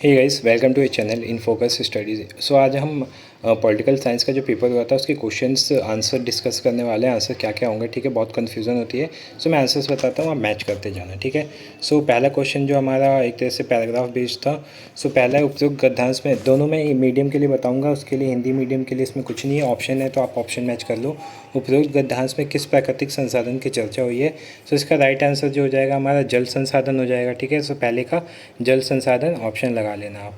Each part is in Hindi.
Hey guys, welcome to a channel in focus studies. So आज हम पॉलिटिकल साइंस का जो पेपर हुआ था उसके क्वेश्चंस आंसर डिस्कस करने वाले हैं। आंसर क्या क्या होंगे, ठीक है। बहुत कन्फ्यूज़न होती है। सो मैं आंसर्स बताता हूँ, आप मैच करते जाना, ठीक है। सो पहला क्वेश्चन जो हमारा एक तरह से पैराग्राफ बेस्ड था। सो पहला है उपयुक्त गद्यांश में, दोनों में मीडियम के लिए बताऊँगा, उसके लिए हिंदी मीडियम के लिए इसमें कुछ नहीं है, ऑप्शन है तो आप ऑप्शन मैच कर लो। उपयुक्त गद्यांश में किस प्राकृतिक संसाधन की चर्चा हुई है। सो इसका राइट आंसर जो हो जाएगा हमारा जल संसाधन हो जाएगा, ठीक है। सो पहले का जल संसाधन ऑप्शन लगा लेना आप,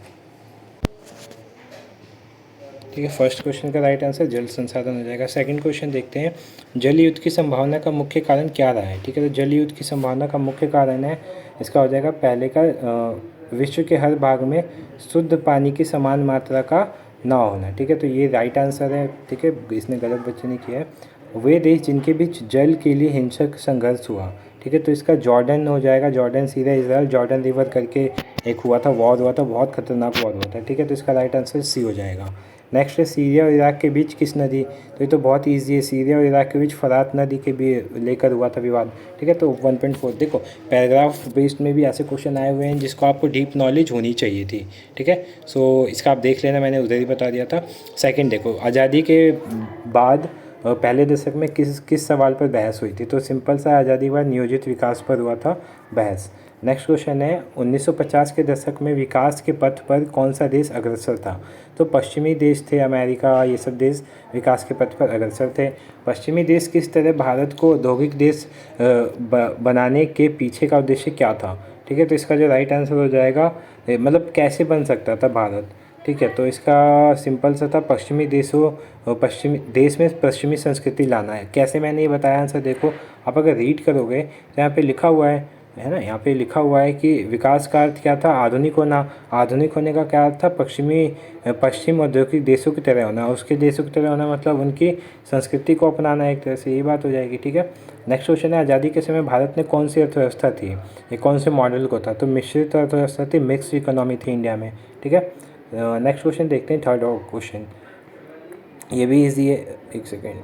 ठीक है। फर्स्ट क्वेश्चन का राइट आंसर जल संसाधन हो जाएगा। सेकंड क्वेश्चन देखते हैं, जल युद्ध की संभावना का मुख्य कारण क्या रहा है, ठीक है। तो जल युद्ध की संभावना का मुख्य कारण है, इसका हो जाएगा पहले का विश्व के हर भाग में शुद्ध पानी की समान मात्रा का ना होना, ठीक है। तो ये राइट आंसर है, ठीक है, इसने गलत बच्चे ने किया है। वे देश जिनके बीच जल के लिए हिंसक संघर्ष हुआ, ठीक है। तो इसका जॉर्डन हो जाएगा, जॉर्डन सीधा इजराइल जॉर्डन रिवर करके एक हुआ था, वॉर हुआ था, बहुत खतरनाक वॉर हुआ था, ठीक है। तो इसका राइट आंसर सी हो जाएगा। नेक्स्ट है सीरिया और इराक के बीच किस नदी, तो ये तो बहुत ईजी है, सीरिया और इराक के बीच फरात नदी के भी लेकर हुआ था विवाद, ठीक है। तो 1.4 देखो, पैराग्राफ बेस्ड में भी ऐसे क्वेश्चन आए हुए हैं जिसको आपको डीप नॉलेज होनी चाहिए थी, ठीक है। सो इसका आप देख लेना, मैंने उधर ही बता दिया था। सेकंड देखो, आज़ादी के बाद पहले दशक में किस सवाल पर बहस हुई थी, तो सिंपल सा आज़ादी बाद नियोजित विकास पर हुआ था बहस। नेक्स्ट क्वेश्चन है 1950 के दशक में विकास के पथ पर कौन सा देश अग्रसर था, तो पश्चिमी देश थे, अमेरिका, ये सब देश विकास के पथ पर अग्रसर थे। पश्चिमी देश किस तरह भारत को औद्योगिक देश बनाने के पीछे का उद्देश्य क्या था, ठीक है। तो इसका जो राइट आंसर हो जाएगा, मतलब कैसे बन सकता था भारत, ठीक है। तो इसका सिंपल सा था, पश्चिमी देश में पश्चिमी संस्कृति लाना है। कैसे, मैंने ये बताया आंसर देखो, आप अगर रीड करोगे तो यहाँ पे लिखा हुआ है ना, यहाँ पे लिखा हुआ है कि विकास का अर्थ क्या था, आधुनिक होना। आधुनिक होने का क्या अर्थ था, पश्चिम औद्योगिक देशों की तरह होना, उसके देशों की तरह होना मतलब उनकी संस्कृति को अपनाना, एक तरह से ये बात हो जाएगी, ठीक है। नेक्स्ट क्वेश्चन है, आज़ादी के समय भारत में कौन सी अर्थव्यवस्था थी, ये कौन से मॉडल को था, तो मिश्रित अर्थव्यवस्था थी, मिक्स इकोनॉमी थी इंडिया में, ठीक है। नेक्स्ट क्वेश्चन देखते हैं, थर्ड क्वेश्चन, ये भी इजी है, एक सेकेंड,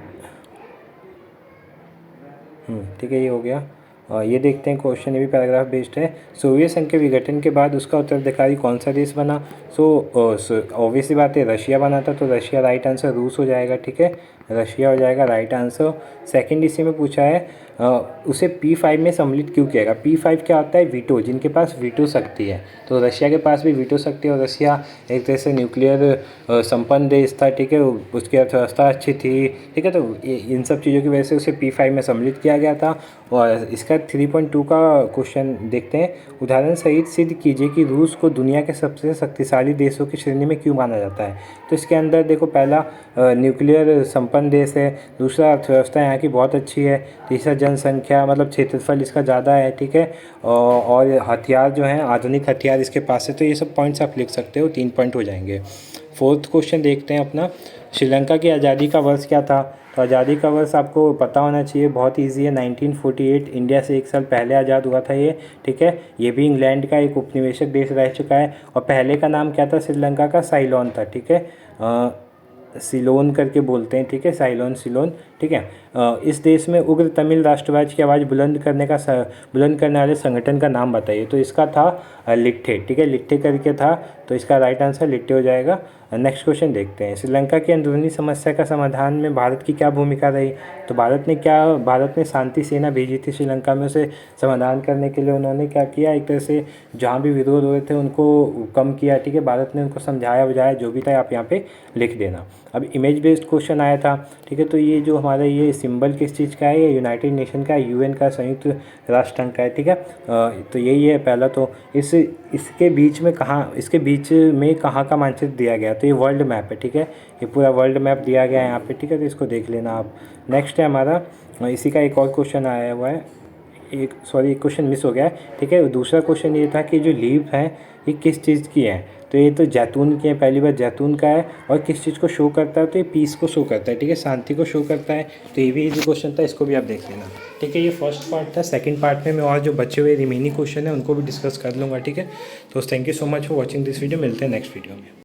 ठीक है, ये हो गया। ये देखते हैं क्वेश्चन, ये भी पैराग्राफ बेस्ड है। सोवियत संघ के विघटन के बाद उसका उत्तराधिकारी कौन सा देश बना, सो ऑब्वियसली बात है, रशिया बना था, तो रशिया राइट आंसर, रूस हो जाएगा, ठीक है, रशिया हो जाएगा राइट आंसर। सेकंड इसी में पूछा है, उसे P5 में सम्मिलित क्यों किया गया। P5 क्या होता है, वीटो, जिनके पास वीटो शक्ति है, तो रशिया के पास भी वीटो शक्ति है, और रशिया एक तरह से न्यूक्लियर संपन्न देश था, ठीक है, उसकी अर्थव्यवस्था अच्छी थी, ठीक है। तो इन सब चीज़ों की वजह से उसे P5 में सम्मिलित किया गया था। और इसका 3.2 का क्वेश्चन देखते हैं, उदाहरण सहित सिद्ध कीजिए कि रूस को दुनिया के सबसे शक्तिशाली देशों की श्रेणी में क्यों माना जाता है। तो इसके अंदर देखो, पहला न्यूक्लियर संपन्न देश है, दूसरा अर्थव्यवस्था यहाँ की बहुत अच्छी है, तीसरा जनसंख्या मतलब क्षेत्रफल इसका ज़्यादा है, ठीक है, और हथियार जो हैं आधुनिक हथियार इसके पास है। तो ये सब पॉइंट्स आप लिख सकते हो, 3 पॉइंट हो जाएंगे। फोर्थ क्वेश्चन देखते हैं अपना, श्रीलंका की आज़ादी का वर्ष क्या था, तो आज़ादी का वर्ष आपको पता होना चाहिए, बहुत इजी है, 1948, इंडिया से 1 साल पहले आज़ाद हुआ था ये, ठीक है। ये भी इंग्लैंड का एक उपनिवेशक देश रह चुका है, और पहले का नाम क्या था श्रीलंका का, साइलोन था, ठीक है, सिलोन करके बोलते हैं, ठीक है, साइलोन, सिलोन, ठीक है। इस देश में उग्र तमिल राष्ट्रवाद की आवाज़ बुलंद करने वाले संगठन का नाम बताइए, तो इसका था लिट्ठे, ठीक है, लिट्ठे करके था, तो इसका राइट आंसर लिट्ठे हो जाएगा। नेक्स्ट क्वेश्चन देखते हैं, श्रीलंका की अंदरूनी समस्या का समाधान में भारत की क्या भूमिका रही, तो भारत ने शांति सेना भेजी थी श्रीलंका में, उसे समाधान करने के लिए उन्होंने क्या किया, एक तरह से जहाँ भी विरोध हुए थे उनको कम किया, ठीक है, भारत ने उनको समझाया बुझाया, जो भी था आप यहाँ पे लिख देना। अब इमेज बेस्ड क्वेश्चन आया था, ठीक है, तो ये जो हमारा ये सिंबल किस चीज़ का है, ये यूनाइटेड नेशन का, यूएन का, संयुक्त राष्ट्र संघ का है, ठीक है। तो यही है पहला, तो इसके बीच में कहाँ का मानचित्र दिया गया, तो ये वर्ल्ड मैप है, ठीक है, ये पूरा वर्ल्ड मैप दिया गया है यहाँ पे, ठीक है, तो इसको देख लेना आप। नेक्स्ट है हमारा, इसी का एक और क्वेश्चन आया हुआ है, एक क्वेश्चन मिस हो गया है, ठीक है। दूसरा क्वेश्चन ये था कि जो लीफ है ये किस चीज़ की है, तो ये तो जैतून की है, पहली बार जैतून का है, और किस चीज़ को शो करता है, तो ये पीस को शो करता है, ठीक है, शांति को शो करता है। तो ये भी इजी क्वेश्चन था, इसको भी आप देख लेना, ठीक है। ये फर्स्ट पार्ट था, सेकंड पार्ट में मैं और जो बचे हुए रिमेनिंग क्वेश्चन है उनको भी डिस्कस कर लूँगा, ठीक है। तो thank you so much for watching this video, मिलते हैं नेक्स्ट वीडियो में।